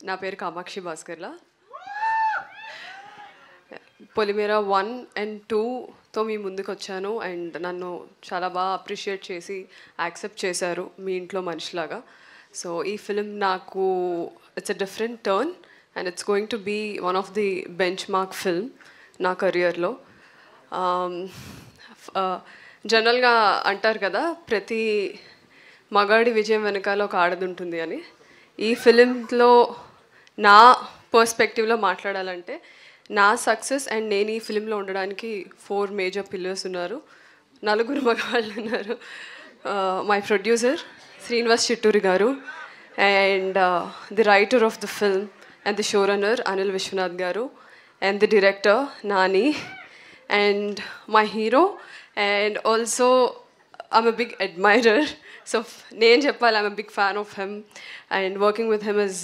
నా పేరు కామాక్షి భాస్కర్ల. పొలిమేర 1 and 2తో మీ ముందుకు వచ్చాను అండ్ నన్ను చాలా బాగా అప్రిషియేట్ చేసి యాక్సెప్ట్ చేశారు మీ ఇంట్లో మనిషిలాగా. సో ఈ ఫిలిం నాకు it's a different turn and it's going to be one of the benchmark film నా కెరియర్లో. జనరల్గా అంటారు కదా, ప్రతి మగాడి విజయం వెనకాల ఒక ఆడది ఉంటుంది అని. ఈ ఫిలింలో నా పర్స్పెక్టివ్లో మాట్లాడాలంటే నా సక్సెస్ అండ్ నేను ఈ ఫిలింలో ఉండడానికి 4 మేజర్ పిల్లర్స్ ఉన్నారు. 4 మగవాళ్ళు ఉన్నారు. My producer Srinivas Chitturi garu and the writer of the film and the show runner Anil Vishwanath garu and the director Nani and my hero and also I'm a big admirer. So నేను చెప్పాలి, I'm a big fan of him and working with him is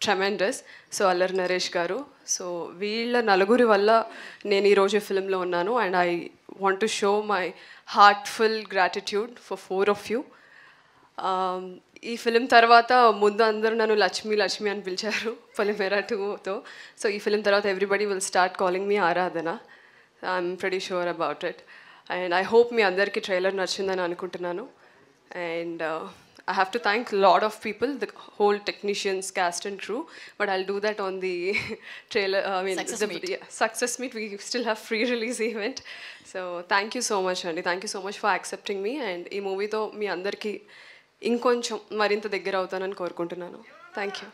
tremendous. So Allari Naresh గారు. So వీళ్ళ నలుగురి వల్ల నేను ఈరోజు ఫిల్మ్లో ఉన్నాను and I want to show my heartful gratitude for 4 of you. ఈ ఫిలిం తర్వాత ముందు అందరూ నన్ను లక్ష్మి లక్ష్మి అని పిలిచారు పొలిమేర 2తో. సో ఈ ఫిలిం తర్వాత everybody will start calling me Aradhana. I'm pretty sure about it and I hope మీ అందరికీ ట్రైలర్ నచ్చిందని అనుకుంటున్నాను. And I have to thank a lot of people, the whole technicians, cast and crew, but I'll do that on the trailer, success meet. We still have free release event. So thank you so much Andy, thank you so much for accepting me and ee movie tho మీ అందరికీ ఇంకొంచెం మరింత దగ్గర అవుతానని కోరుకుంటున్నాను. Thank you.